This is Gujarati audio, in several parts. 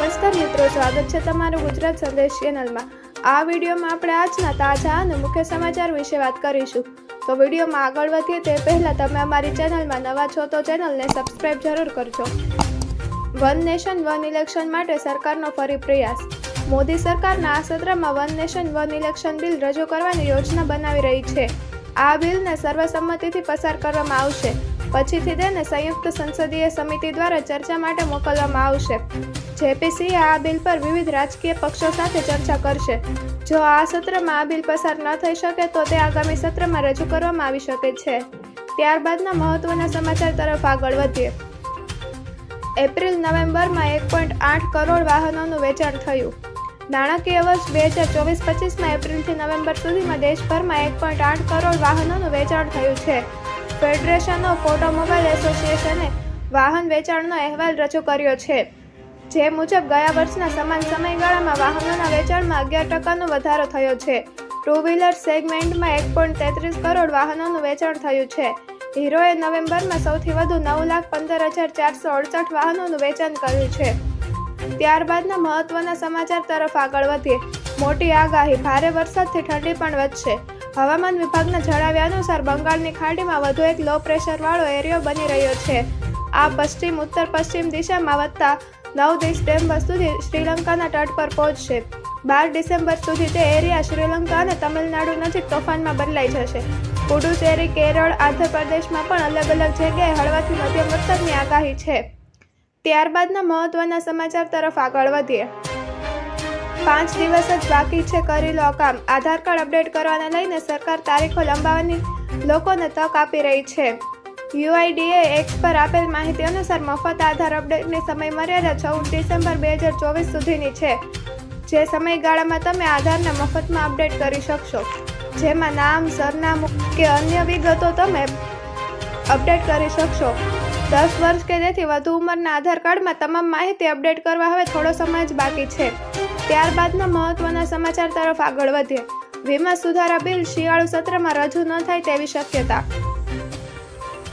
નમસ્કાર મિત્રો, સ્વાગત છે તમારું ગુજરાત સંદેશ ચેનલમાં। આ વિડીયોમાં આપણે આજના તાજા અને મુખ્ય સમાચાર વિશે વાત કરીશું। તો વિડીયોમાં આગળ વધીએ તે પહેલા તમે અમારી ચેનલમાં નવા છો તો ચેનલને સબસ્ક્રાઇબ જરૂર કરજો। વન નેશન વન ઇલેક્શન માટે સરકારનો ફરી પ્રયાસ। મોદી સરકારના આ સત્રમાં one nation one election bill રજૂ કરવાની યોજના બનાવી રહી છે। આ બિલને સર્વસંમતિથી પસાર કરવામાં આવશે, પછીથી તેને સંયુક્ત સંસદીય સમિતિ દ્વારા ચર્ચા માટે મોકલવામાં આવશે। જેપીસીએ આ બિલ પર વિવિધ રાજકીય પક્ષો સાથે ચર્ચા કરશે। જો આ સત્રમાં આ બિલ પસાર ન થઈ શકે તો તે આગામી સત્રમાં રજૂ કરવામાં આવી શકે છે। ત્યારબાદના મહત્વના સમાચાર તરફ આગળ વધીએ। એપ્રિલ-નવેમ્બરમાં 1.8 કરોડ વાહનોનું વેચાણ થયું। નાણાકીય વર્ષ 2024-25માં એપ્રિલથી નવેમ્બર સુધીમાં દેશભરમાં 1.8 કરોડ વાહનોનું વેચાણ થયું છે। ફેડરેશન ઓફ ઓટોમોબાઈલ એસોસિએશને વાહન વેચાણનો અહેવાલ રજૂ કર્યો છે, જે મુજબ ગયા વર્ષના સમાન સમયગાળામાં વાહનોના વેચાણમાં 11% વધારો થયો છે। ટુ વ્હીલર સેગમેન્ટમાં 1.33 કરોડ વાહનોનું વેચાણ થયું છે। હીરોએ નવેમ્બરમાં સૌથી વધુ 9,15,468 વાહનોનું વેચાણ કર્યું છે। ત્યારબાદના મહત્વના સમાચાર તરફ આગળ વધીએ। મોટી આગાહી, ભારે વરસાદથી ઠંડી પણ વધશે। હવામાન વિભાગના જણાવ્યા અનુસાર બંગાળની ખાડીમાં વધુ એક લો પ્રેશરવાળો એરિયો બની રહ્યો છે। આ પશ્ચિમ ઉત્તર પશ્ચિમ દિશામાં વધતા 9 ડિસેમ્બર સુધી શ્રીલંકાના તટ પર પહોંચશે। 12 ડિસેમ્બર સુધી તે એરિયા શ્રીલંકા અને તમિલનાડુ નજીક તોફાનમાં બદલાઈ જશે। પુડુચેરી, કેરળ, આંધ્રપ્રદેશમાં પણ અલગ અલગ જગ્યાએ હળવાથી મધ્યમ વરસાદની આગાહી છે। ત્યારબાદના મહત્વના સમાચાર તરફ આગળ વધીએ। 5 દિવસ જ બાકી છે, કરી લો કામ। આધાર કાર્ડ અપડેટ કરવાને લઈને સરકાર તારીખો લંબાવવાની લોકોને તક આપી રહી છે। યુઆઈડીએ એક્સ પર આપેલ માહિતી અનુસાર મફત આધાર અપડેટની સમયમર્યાદા 14 ડિસેમ્બર 2024 સુધીની છે, જે સમયગાળામાં તમે આધારને મફતમાં અપડેટ કરી શકશો, જેમાં નામ, સરનામું કે અન્ય વિગતો તમે અપડેટ કરી શકશો। 10 વર્ષ કે તેથી વધુ ઉંમરના આધાર કાર્ડમાં તમામ માહિતી અપડેટ કરવા હવે થોડો સમય જ બાકી છે। ત્યારબાદના મહત્વના સમાચાર તરફ આગળ વધીએ। વીમા સુધારા બિલ શિયાળુ સત્રમાં રજૂ ન થાય તેવી શક્યતા।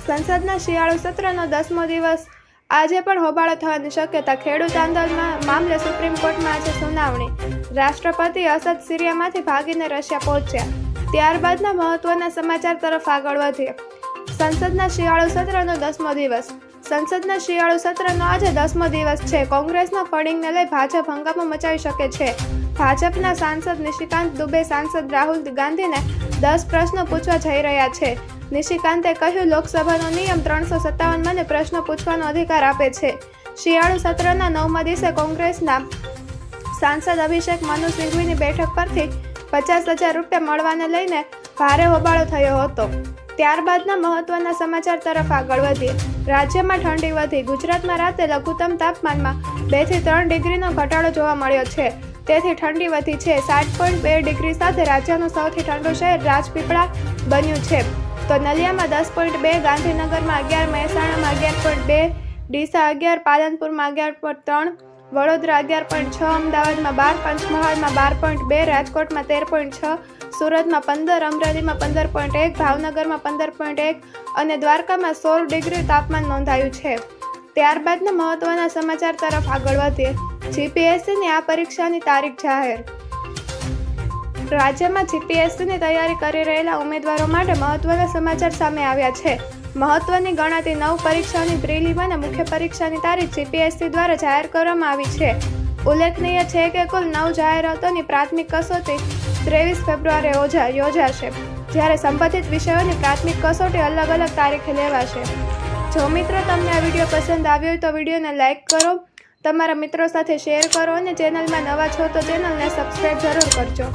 સંસદના શિયાળુ સત્રનો 10મો દિવસ આજે પણ હોબાળો થવાની શક્યતા। ખેડૂત આંદોલન મામલે સુપ્રીમ કોર્ટમાં આજે સુનાવણી। રાષ્ટ્રપતિ અસદ સિરિયામાંથી ભાગીને રશિયા પહોંચ્યા। ત્યારબાદના મહત્વના સમાચાર તરફ આગળ વધીએ। સંસદના શિયાળુ સત્રનો 10મો દિવસ। સંસદના શિયાળુ સત્રનો આજે 10મો દિવસ છે। કોંગ્રેસના ફંડિંગને લઈ ભાજપ હંગામો મચાવી શકે છે। ભાજપના સાંસદ નિશિકાંત દુબે સાંસદ રાહુલ ગાંધીને 10 પ્રશ્નો પૂછવા જઈ રહ્યા છે। નિશિકાંતે કહ્યું, લોકસભાનો નિયમ 357 મને પ્રશ્નો પૂછવાનો અધિકાર આપે છે। શિયાળુ સત્રના 9મા દિવસે કોંગ્રેસના સાંસદ અભિષેક મનુ સિંઘવીની બેઠક પરથી 50,000 રૂપિયા મળવાને લઈને ભારે હોબાળો થયો હતો। ત્યારબાદના મહત્વના સમાચાર તરફ આગળ વધીએ। રાજ્યમાં ઠંડી વધી। ગુજરાતમાં રાતે લઘુત્તમ તાપમાનમાં 2 થી 3 ડિગ્રીનો ઘટાડો જોવા મળ્યો છે, તેથી ઠંડી વધી છે। 7.2 ડિગ્રી સાથે રાજ્યનું સૌથી ઠંડુ શહેર રાજપીપળા બન્યું છે, તો નલિયામાં 10.2, ગાંધીનગરમાં 11, મહેસાણામાં 11.2, ડીસા 11, પાલનપુરમાં 11.3, વડોદરા 11.6, અમદાવાદમાં 12, પંચમહાલમાં 12.2, રાજકોટમાં 13.6, સુરતમાં 15, અમરેલીમાં 15.1, ભાવનગરમાં 15.1 અને દ્વારકામાં 16 ડિગ્રી તાપમાન નોંધાયું છે। ત્યારબાદના મહત્વના સમાચાર તરફ આગળ વધીએ। જીપીએસસીની આ પરીક્ષાની તારીખ જાહેર। રાજ્યમાં જીપીએસસીની તૈયારી કરી રહેલા ઉમેદવારો માટે મહત્વના સમાચાર સામે આવ્યા છે। મહત્વની ગણાતી 9 પરીક્ષાઓની પ્રિલિમ અને મુખ્ય પરીક્ષાની તારીખ જીપીએસસી દ્વારા જાહેર કરવામાં આવી છે। ઉલ્લેખનીય છે કે કુલ 9 જાહેરાતોની પ્રાથમિક કસોટી 23 ફેબ્રુઆરીએ યોજાશે, જ્યારે સંબંધિત વિષયોની પ્રાથમિક કસોટી અલગ અલગ તારીખે લેવાશે। જો મિત્રો તમને આ વિડીયો પસંદ આવ્યો હોય તો વિડીયોને લાઇક કરો, તમારા મિત્રો સાથે શેર કરો અને ચેનલમાં નવા છો તો ચેનલને સબસ્ક્રાઈબ જરૂર કરજો।